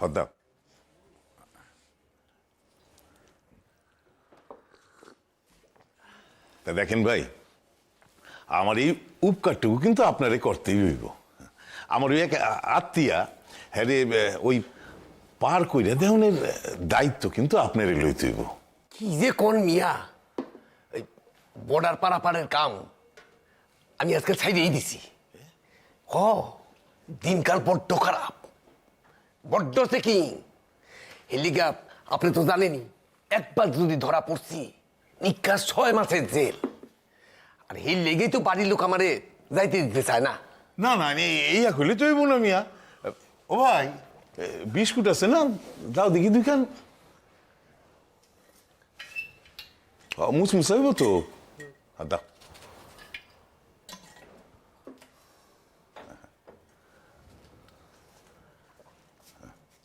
হদ্দা তা দেখেন ভাই, আমার এই উপকারটুকু কিন্তু আপনারে করতেই হইব। আমার ওই এক আত্মীয়া হ্যাঁ ওই পার কইরা দেওয়ানের দায়িত্ব কিন্তু আপনারে লইতে হইব। কি যে কোন মিয়া, বর্ডার পারাপারের কাম আমি আজকে ছাইড়েই দিছি। হ, দিনকাল বড্ড খারাপ, বড্ড চেকিং। হেলিগা আপনি তো জানেনই, একবার যদি ধরা পড়ছি নিকাশ 6 মাসের জেল। আর এই লেগেই তো বাড়ির লোক আমারে যাইতে দিতে চায় না। না না এই হইলে তো হইব না মিয়া। ও ভাই, বিস্কুট আছে না, দাও দেখি দুইখান। মুসমুস হইব তো, দাও।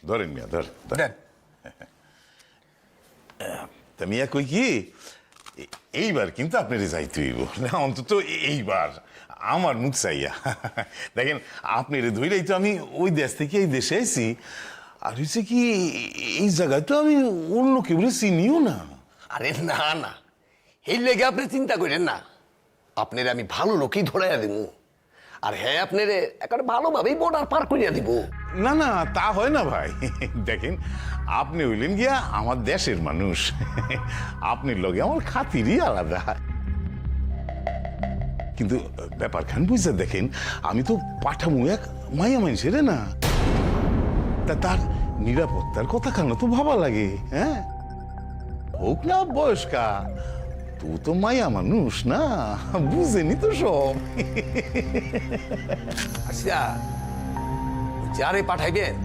ধরেন মিয়া, ধরেন। তা মিয়া কই কি, এইবার কিন্তু আপনার যাইতে হইব না, অন্তত এইবার আমার মুখ চাইয়া। দেখেন আপনি ধইলেই তো আমি ওই দেশ থেকে এই দেশে আইছি। আর হচ্ছে কি, এই জায়গায় তো আমি অন্য কেউ চিনিও না। আরে না না, এই লেগে আপনি চিন্তা করেন না, আপনার আমি ভালো লোকই ধরাইয়া দিব। আর হ্যাঁ, আপনার একেবারে ভালোভাবেই বর্ডার পার করিয়া দিব। না না, তা হয় না ভাই। দেখেন আপনি হইলেন গিয়া আমার দেশের মানুষ, আপনার লগে আমার খাতিরই আলাদা। কিন্তু ব্যাপারখান বুঝতে দেখেন, আমি তো পাঠামু এক মাইয়া মানুষের না, তা তার নিরাপত্তার কথা কেন তো ভাবা লাগে। হ্যাঁ, হোক না বয়স্কা, তুই তো মায়া মানুষ না, বুঝেনি তো সব। আচ্ছা, যারে পাঠাইবেন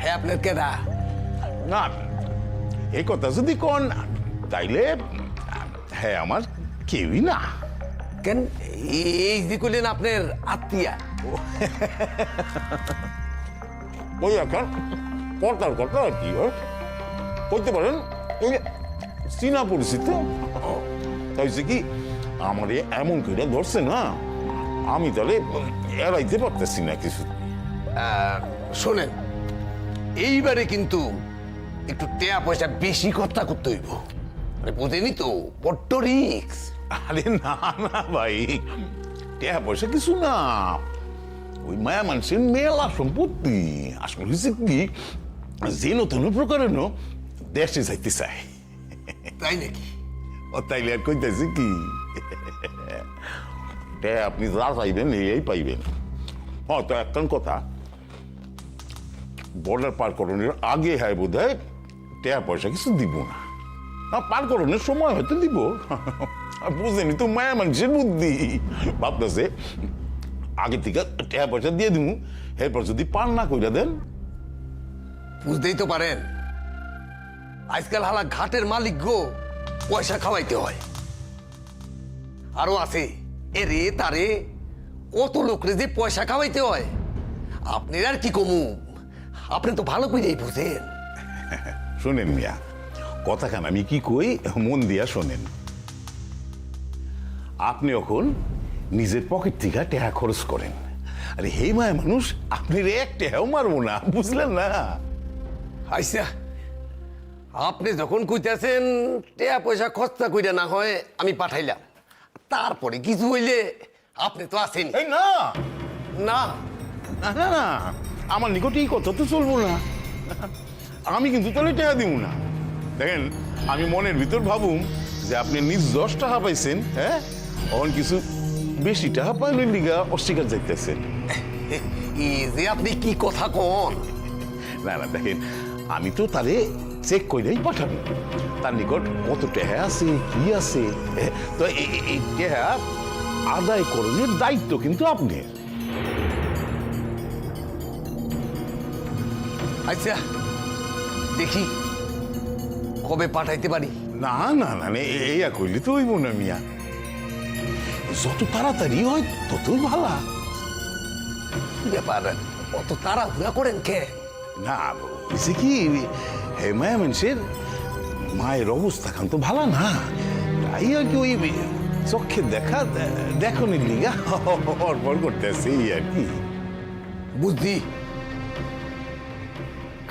হ্যাঁ আপনার কেডা? না, এই কথা যদি কন তাইলে হ্যাঁ আমার কেউই না। কেন, এই যে করলেন আপনার আত্মীয়া? ওই এখন কর্তার কথা আর কি করতে পারেন, ওই চীনা পরিচিত। তাইছে কি, আমার এমন করে ধরছে না, আমি তাহলে এড়াইতে পারতেছি না কিছু। শোনেন, এইবারে কিন্তু একটু টেয়া পয়সা বেশি খরচা করতে হইব, মানে বুঝেনি তো, বড্ড রিক্স। আরে না না ভাই, টাকা পয়সা কিছু না, ওই মায়া মানুষের মেলা সম্পত্তি। আসলে হয়েছে কি, যে নতুন প্রকারের দেশে যাইতে চায়। তাই নাকি? ও তাইলে আর কইতেছি কি, আপনি যা চাইবেন এই পাইবেন। হ্যাঁ, তো একটা কথা, বর্ডার পার করানোর আগে হ্যাঁ বোধ হয় টাকা পয়সা কিছু দিব না, পার করানোর সময় হয়তো দিব। বুঝেনি তো মায়া মানুষের বুদ্ধি, ভাবতেছে আগে থেকে টাকা পয়সা দিয়ে দিব, এরপর যদি পার না কইরা দেন। বুঝতেই তো পারেন, আজকাল হালা ঘাটের মালিক গো পয়সা খাওয়াইতে হয়। আরো আছে এরে তারে কত লোকরে যে পয়সা খাওয়াইতে হয়, আপনার আর কি কমু, আপনি তো ভালো করেই বুঝেন। শোনেন মিয়া, কথাখান আমি কি কই মন দিয়া শোনেন। আপনি এখন নিজের পকেট থেকে টাকা খরচ করেন, আরে হে মায়া মানুষ আপনার এক টাকাও মারবো না, বুঝলেন না? আচ্ছা, আপনি যখন কইতেছেন টাকা পয়সা খরচা কইরা না হয় আমি পাঠাইলাম, তারপরে কিছু হইলে আপনি তো আছেন। এই না না না না না, আমার নিকটে এই কথা তো চলবো না, আমি কিন্তু তাহলে টাকা দিব না। দেখেন, আমি মনের ভিতর ভাবুম যে আপনি নিজ 10 টাকা পাইছেন, হ্যাঁ, অন কিছু বেশি টাকা পাইলেন লিগা অস্বীকার যাইতেছেন। এই যে আপনি কি কথা কন? না না, দেখেন আমি তো তারে চেক কইরাই পাঠাবো, তার নিকট কত টাকা আছে কি আছে, তো এই টাকা আদায় করণের দায়িত্ব কিন্তু আপনার। আচ্ছা দেখি কবে পাঠাইতে পারি। না না না, এই কইলে তো হইব না মিয়া, যত তাড়াতাড়ি হয় ততই ভালো। ব্যাপার, অত তাড়াহুড়া করেন কে? না, বলছি কি, হে মায়া মানুষের মায়ের অবস্থা খান তো ভালো না, তাই আর কি ওই চোখে দেখা দেখনের লিগা হরবর করতেছে আর কি। বুদ্ধি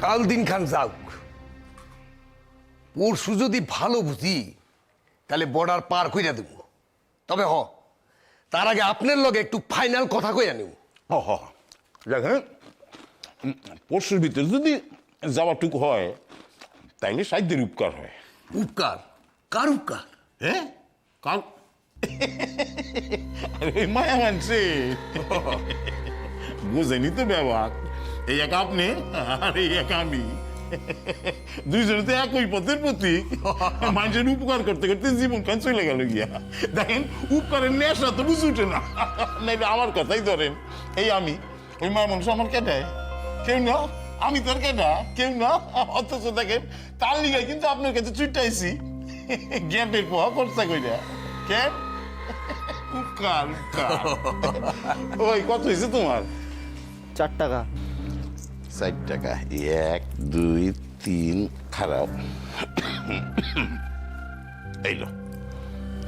কাল দিন খান যাওক, পরশু যদি ভালো বুঝি তাহলে বর্ডার পার কইরা দেব। তবে তার আগে আপনার লগে একটু ফাইনাল কথা কইয়া নেব। দেখেন পরশুর ভিতরে যদি যাওয়াটুকু হয় তাইলে সাধ্যের উপকার হয়। উপকার? কার উপকার? হ্যাঁ কাল মায়া মানছে বুঝেনি তো ব্যবহার। এই এক আপনি আর এই এক আমি, দুইজনে তো একই পথের প্রতীক। মানুষের উপকার করতে করতে জীবনখান চলে গেল গিয়া। দেখেন উপকারের নেশা তো বুঝে উঠে না, নাইলে আমার কথাই ধরেন। এই আমি ওই মায়া মানুষ আমার কেটায় কেউ না, আমি তোর কেটা কেউ না। অথচ দেখেন তার লিগায় কিন্তু আপনার কাছে ছুটাইছি গেটের পোহা খরচা কইরা। কেন? উপকার উপকার। ওই কত হয়েছে তোমার? 4 টাকা। 4 টাকা, 1 2 3 খারাপ। এইলো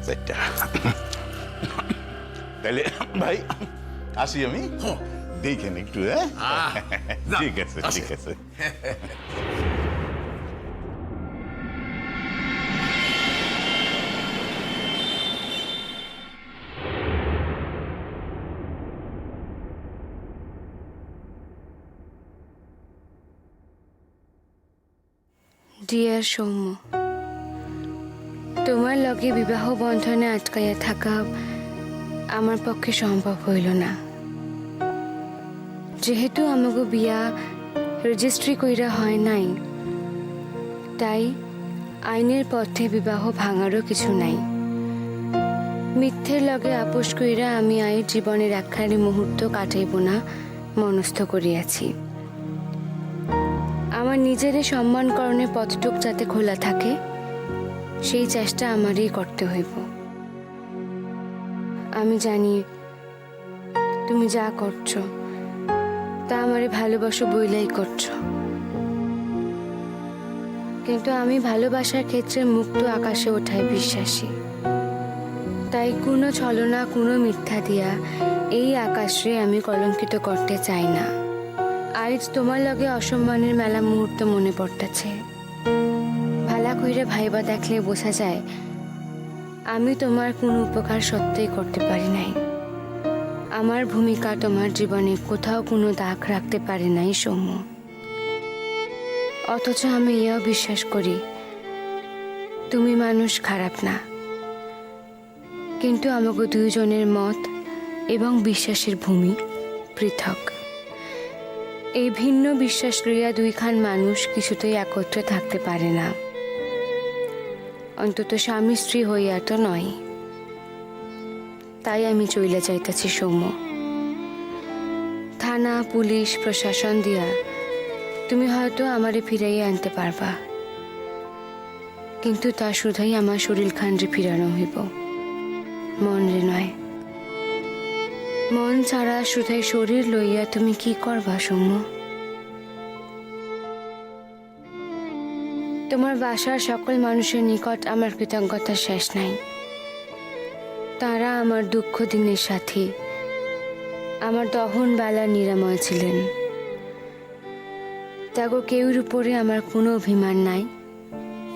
4 টাকা। তাহলে ভাই আসি আমি, দেখেন একটু। হ্যাঁ ঠিক আছে ঠিক আছে। ডিয়ার সৌম্য, তোমার লগে বিবাহ বন্ধনে আটকাইয়া থাকা আমার পক্ষে সম্ভব হইল না। যেহেতু আমাকে বিয়া রেজিস্ট্রি কইরা হয় নাই, তাই আইনের পথে বিবাহ ভাঙারও কিছু নাই। মিথ্যের লগে আপোষ কইরা আমি আইর জীবনের একখানি মুহূর্ত কাটাইব না মনস্থ করিয়াছি। আমার নিজেরই সম্মানকরণের পথটুক যাতে খোলা থাকে, সেই চেষ্টা আমারই করতে হইব। আমি জানি তুমি যা করছো তা আমারে ভালোবাসো বইলাই করছো, কিন্তু আমি ভালোবাসার ক্ষেত্রে মুক্ত আকাশে ওঠায় বিশ্বাসী। তাই কোনো ছলনা কোনো মিথ্যা দিয়া এই আকাশে আমি কলঙ্কিত করতে চাই না। আজ তোমার লগে অসম্মানের মেলা মুহূর্ত মনে পড়তেছে। ভালা কইরে ভাইবা দেখলে বোঝা যায় আমি তোমার কোনো উপকার সত্যিই করতে পারি নাই। আমার ভূমিকা তোমার জীবনে কোথাও কোনো দাগ রাখতে পারে নাই সৌম্য। অথচ আমি এও বিশ্বাস করি তুমি মানুষ খারাপ না, কিন্তু আমাকে দুইজনের মত এবং বিশ্বাসের ভূমি পৃথক। এই ভিন্ন বিশ্বাস লইয়া দুইখান মানুষ কিছুতেই একত্রে থাকতে পারে না, অন্তত স্বামী স্ত্রী হইয়া তো নয়। তাই আমি চইলা যাইতাছি সৌম্য। থানা পুলিশ প্রশাসন দিয়া তুমি হয়তো আমারে ফিরাইয়া আনতে পারবা, কিন্তু তা শুধুই আমার শরীর খান্ডে ফিরানো হইব, মন রে নয়। মন ছাড়া শুধুই শরীর লইয়া তুমি কি করবা সৌম্য? তোমার বাসার সকল মানুষের নিকট আমার কৃতজ্ঞতার শেষ নাই। তারা আমার দুঃখ দিনের সাথী, আমার দহন বেলার নিরাময় ছিলেন। তাগো কেউর উপরে আমার কোনো অভিমান নাই,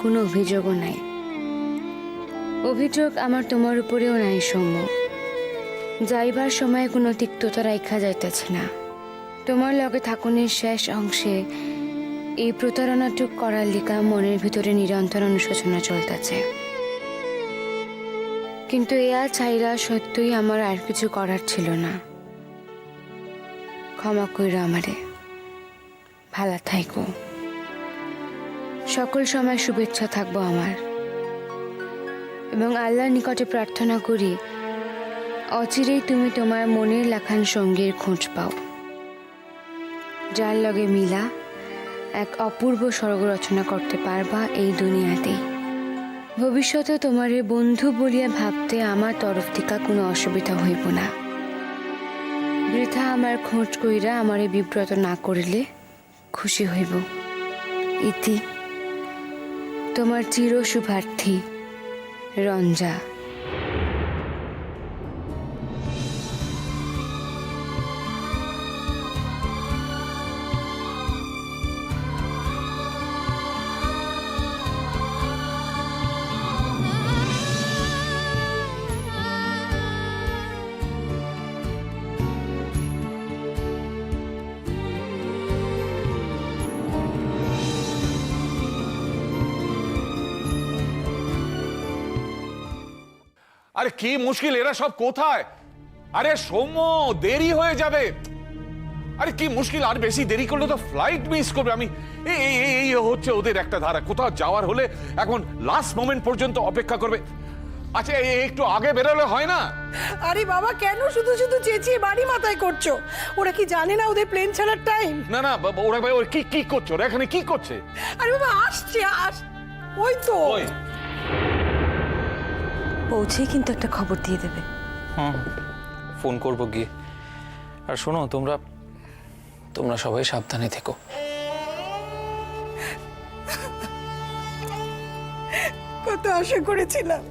কোনো অভিযোগও নাই। অভিযোগ আমার তোমার উপরেও নাই সৌম্য। যাইবার সময় কোনো তিক্ততা রাখা যাইতেছে না। তোমার লগে থাকুনের শেষ অংশে এই প্রতারণাটুক করার লিখা মনের ভিতরে নিরন্তর অনুশোচনা চলতেছে। কিন্তু এয়া চাইরা সত্যই আমার আর কিছু করার ছিল না। ক্ষমা কইরা আমারে, ভালো থাইকো। সকল সময় শুভেচ্ছা থাকবো আমার, এবং আল্লাহর নিকটে প্রার্থনা করি অচিরেই তুমি তোমার মনের লেখান সঙ্গীর খোঁজ পাও, যার লগে মিলা এক অপূর্ব স্বর্গ রচনা করতে পারবা এই দুনিয়াতেই। ভবিষ্যতে তোমারে বন্ধু বলিয়া ভাবতে আমার তরফ থেকে কোনো অসুবিধা হইব না। বৃথা আমার খোঁজ কইরা আমারে বিব্রত না করিলে খুশি হইব। ইতি তোমার চির শুভার্থী রঞ্জা। আরে কি মুশকিল, এরা সব কোথায়? আরে সৌম্য, দেরি হয়ে যাবে। আরে কি মুশকিল, আর বেশি দেরি করলে তো ফ্লাইট মিস করবে। আমি এই হচ্ছে ওদের একটা ধারা, কোথাও যাওয়ার হলে এখন লাস্ট মোমেন্ট পর্যন্ত অপেক্ষা করবে। আচ্ছা একটু আগে বেরোলে হয় না? আরে বাবা, কেন শুধু শুধু চেঁচিয়ে বাড়ি মাথায় করছো? ওরা কি জানে না ওদের প্লেন ছাড়ার টাইম? না না ওরা ভাই, ওরা কি করছে, ওরা এখানে কি করছে? আরে বাবা, আসছে ওই তো। ওই পৌঁছেই কিন্তু একটা খবর দিয়ে দেবে। ফোন করবো গিয়ে। আর শোনো, তোমরা সবাই সাবধানে থেকো। কত আশা করেছিলাম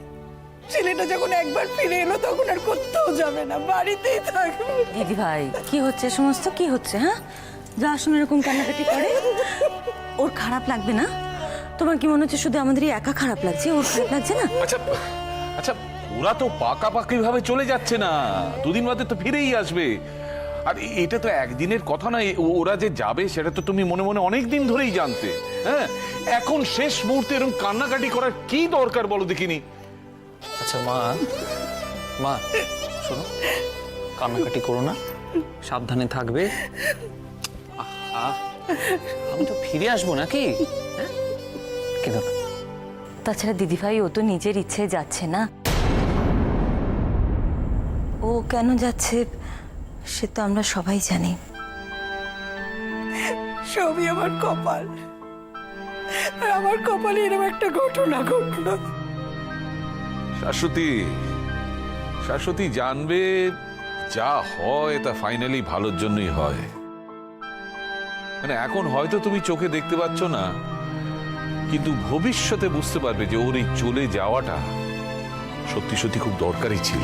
ছেলেটা যখন একবার ফিরে এলো তখন আর কোথাও যাবে না, বাড়িতেই থাকবে। দিদি ভাই, কি হচ্ছে সমস্ত, কি হচ্ছে? হ্যাঁ, যাওয়ার সময় এরকম কান্নাকাটি করে, ওর খারাপ লাগবে না? তোমার কি মনে হচ্ছে শুধু আমাদেরই একা খারাপ লাগছে, ওর খারাপ লাগছে না? আচ্ছা আচ্ছা, ওরা তো পাকাপাকি ভাবে চলে যাচ্ছে না, দুদিন বাদে তো ফিরেই আসবে। আর এটা তো একদিনের কথা নয়, ওরা যে যাবে সেটা তো তুমি মনে মনে অনেক দিন ধরেই জানতে। হ্যাঁ, এখন শেষ মুহূর্তে এরকম কান্নাকাটি করার কি দরকার বলো দেখিনি? আচ্ছা মা শোনো, কান্নাকাটি করো না, সাবধানে থাকবে। আমি তো ফিরে আসবো নাকি? কিন্তু না, তাছাড়া দিদি ভাই, ও তো নিজের ইচ্ছে যাচ্ছে না। ও কেন যাচ্ছে সে তো আমরা সবাই জানি। সবই আমার কপাল, আর আমার কপালে এরকম একটা ঘটনা ঘটলো। শাশ্বতী জানবে যা হয় তা ফাইনালি ভালোর জন্যই হয়। মানে এখন হয়তো তুমি চোখে দেখতে পাচ্ছ না, কিন্তু ভবিষ্যতে বুঝতে পারবে যে ওর এই চলে যাওয়াটা সত্যি সত্যি খুব দরকারি ছিল।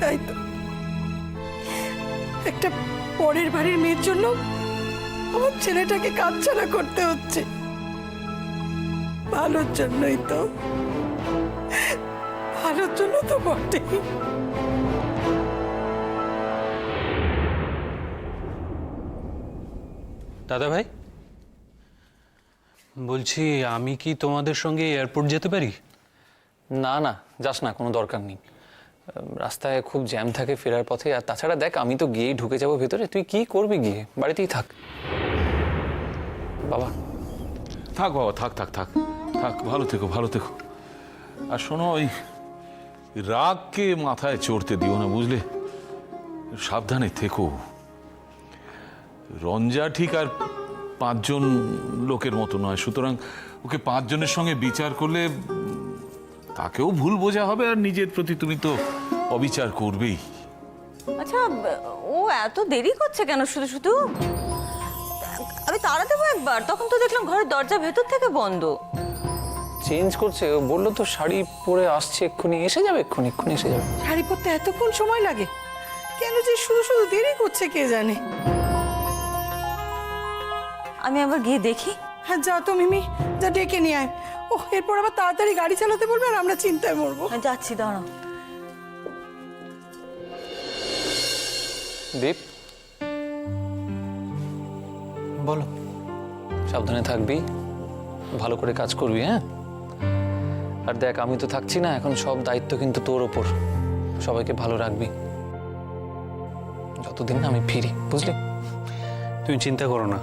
তাই তো, একটা পরের বাড়ির মেয়ের জন্য আমার ছেলেটাকে কাঁদছাড়া করতে হচ্ছে। ভালোর জন্যই তো, ভালোর জন্য তো বটেই। দাদা ভাই, বলছি আমি কি তোমাদের সঙ্গে এয়ারপোর্ট যেতে পারি? না না, যাস না, কোনো দরকার নেই। রাস্তায় খুব জ্যাম থাকে ফেরার পথে। আর তাছাড়া দেখ, আমি তো গিয়েই ঢুকে যাবো ভেতরে, তুই কি করবি গিয়ে? বাড়িতেই থাক বাবা। থাক বাবা, থাক থাক থাক থাক, ভালো থেকো ভালো থেকো। আর শোনো, ওই রাগকে মাথায় চড়তে দিও না, বুঝলে? সাবধানে থেকো। রঞ্জা ঠিক আর 5 জন লোকের মতো নয়, সুতরাং ওকে 5 জনের সঙ্গে বিচার করলে তাকেও ভুল বোঝা হবে, আর নিজের প্রতি তুমি তো অবিচার করবেই। আচ্ছা, ও এত দেরি করছে কেন শুধু শুধু? আমি তাড়া দেবো একবার, তখন তো দেখলাম ঘরের দরজা ভেতর থেকে বন্ধ। চেঞ্জ করছে, ও বললো তো শাড়ি পরে আসছে, এক্ষুনি এসে যাবে, এক্ষুনি এসে যাবে। শাড়ি পরতে এতক্ষণ সময় লাগে কেন যে শুধু শুধু দেরি করছে কে জানে। আমি আবার গিয়ে দেখি। হ্যাঁ, যা তো মিমি, যা ডেকে নিয়ে আয়। ও, এরপর আবার তাড়াতাড়ি গাড়ি চালাতে বলবে আর আমরা চিন্তায় মরবো। যাচ্ছি, দাঁড়াও। দীপ, বলো। সাবধানে থাকবি, ভালো করে কাজ করবি। হ্যাঁ, আর দেখ, আমি তো থাকছি না এখন, সব দায়িত্ব কিন্তু তোর ওপর। সবাইকে ভালো রাখবি যতদিন না আমি ফিরি, বুঝলি? তুমি চিন্তা করো না,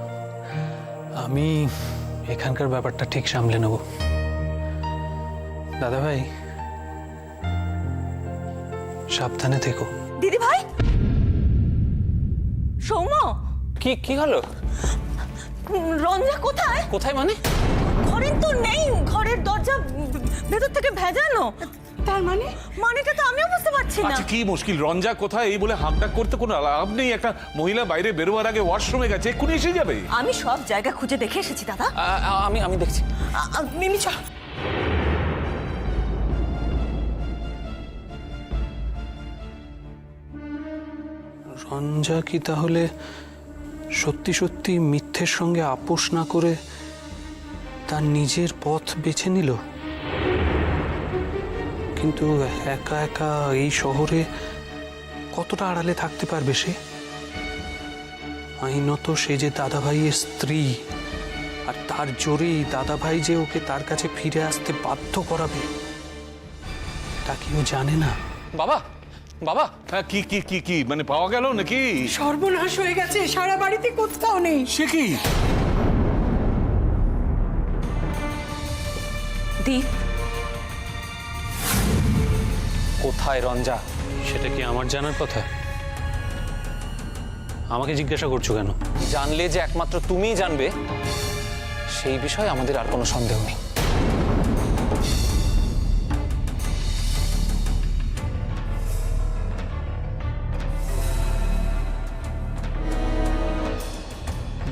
আমি এখানকার ব্যাপারটা ঠিক সামলে নেব। দাদা ভাই, সাবধানে থেকো। দিদি ভাই, সৌম্য, কি হলো? রঞ্জা কোথায়? কোথায় মানে? ঘরের তো নেই, ঘরের দরজা ভেতর থেকে ভেজানো। তার মানে? মানেটা তো আমিও বুঝতে পারছি না। আচ্ছা কি মুশকিল, রঞ্জা কোথায় এই বলে হাঁকডাক করতে কোনো লাভ নেই। একটা মহিলা বাইরে বেরোবার আগে ওয়াশরুমে গেছে, এক্ষুনি এসে যাবে। আমি সব জায়গা খুঁজে দেখে এসেছি দাদা। আমি দেখছি। মিমি, চল। রঞ্জা কি তাহলে সত্যি সত্যি মিথ্যের সঙ্গে আপোষ না করে তার নিজের পথ বেছে নিল? কিন্তু একা একা এই শহরে কতটা আড়ালে থাকতে পারবে সে? আইনত সে যে দাদা ভাইয়ের স্ত্রী, আর তার জোরেই দাদাভাই যে ওকে তার কাছে ফিরে আসতে বাধ্য করাবে তা কি ও জানে না? বাবা, বাবা, হ্যাঁ, কি কি কি কি মানে পাওয়া গেল নাকি? সর্বনাশ হয়ে গেছে, সারা বাড়িতে কোথাও নেই। সে কি? দীপ, কোথায় রঞ্জা? সেটা কি আমার জানার কথা? আমাকে জিজ্ঞাসা করছো কেন? জানলে যে একমাত্র তুমিই জানবে, সেই বিষয়ে আমাদের আর কোনো সন্দেহ নেই।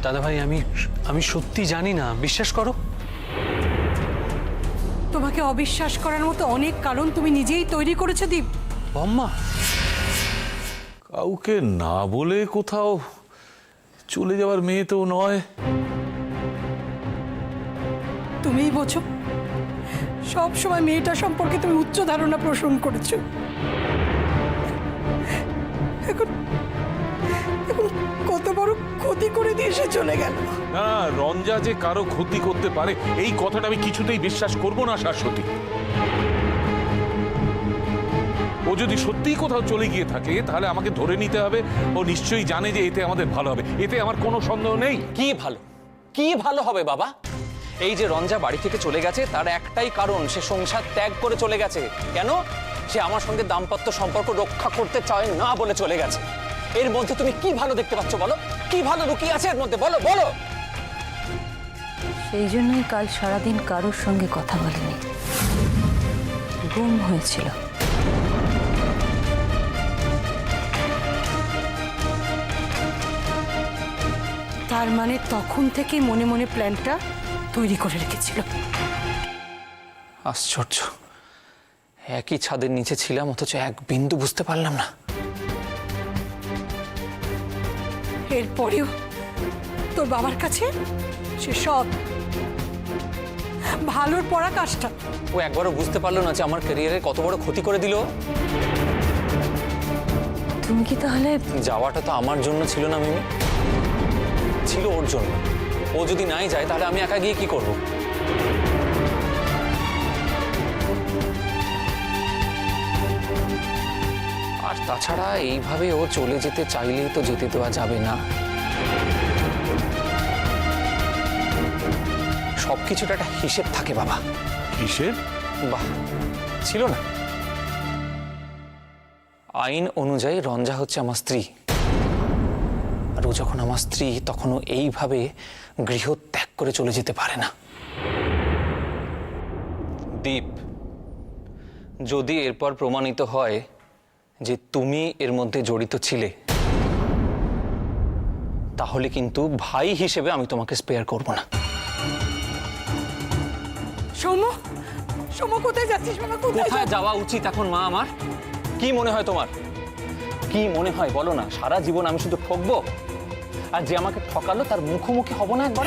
দাদাভাই, আমি সত্যি জানি না, বিশ্বাস করো। তোমাকে অবিশ্বাস করার মতো অনেক কারণ তুমি নিজেই তৈরি করেছো দীপ। বম্মা, কাউকে না বলে কোথাও চলে যাওয়ার মেয়ে তো নয়। তুমিই বোঝো, সব সময় মেয়েটা সম্পর্কে তুমি উচ্চ ধারণা পোষণ করেছো। এখন এখন কত বড় ক্ষতি করে দিয়ে সে চলে গেল। না, রঞ্জা যে কারো ক্ষতি করতে পারে এই কথাটা আমি কিছুতেই বিশ্বাস করব না শাশ্বতী। ও যদি সত্যিই কোথাও চলে গিয়ে থাকে তাহলে আমাকে ধরে নিতে হবে ও নিশ্চয়ই জানে যে এতে আমাদের ভালো হবে, এতে আমার কোনো সন্দেহ নেই। কি ভালো, কি ভালো হবে বাবা? এই যে রঞ্জা বাড়ি থেকে চলে গেছে তার একটাই কারণ, সে সংসার ত্যাগ করে চলে গেছে। কেন? সে আমার সঙ্গে দাম্পত্য সম্পর্ক রক্ষা করতে চায় না বলে চলে গেছে। এর মধ্যে তুমি কি ভালো দেখতে পাচ্ছ বলো? কি ভালো লুকিয়ে আছে এর মধ্যে বলো বলো? সেই জন্যই কাল সারাদিন কারোর সঙ্গে কথা বলেনি, গুম হয়েছিল। তার মানে তখন থেকে মনে মনে প্ল্যানটা তৈরি করে রেখেছিল। আশ্চর্য, একই ছাদের নিচে ছিলাম অথচ এক বিন্দু বুঝতে পারলাম না। এরপরেও তোর বাবার কাছে সে সৎ, ভালোর পরাকাষ্ঠা। ও একবারও বুঝতে পারলো না যে আমার ক্যারিয়ারে কত বড় ক্ষতি করে দিল। তুমি কি তাহলে? যাওয়াটা তো আমার জন্য ছিল না মিমি, ছিল ওর জন্য। ও যদি নাই যায় তাহলে আমি একা গিয়ে কি করব? আর তাছাড়া এইভাবে ও চলে যেতে চাইলেই তো যেতে দেওয়া যাবে না। সবকিছুটা একটা হিসেব থাকে বাবা। কিসের? বাহ, ছিল না? আইন অনুযায়ী রঞ্জা হচ্ছে আমার স্ত্রী, আর ও যখন আমার স্ত্রী তখন ও এইভাবে গৃহ ত্যাগ করে চলে যেতে পারে না। দীপ, যদি এরপর প্রমাণিত হয় যে তুমি এর মধ্যে জড়িত ছিলে, তাহলে কিন্তু ভাই হিসেবে আমি তোমাকে স্পেয়ার করব না। সৌম্য, সৌম্য কোথায় যাচ্ছিস? মামা কোথায় কোথায় যাওয়া উচিত এখন মা আমার? কি মনে হয় তোমার? কি মনে হয় বলো না? সারা জীবন আমি শুধু ঠকবো, আর যে আমাকে ঠকালো তার মুখোমুখি হব না একবার?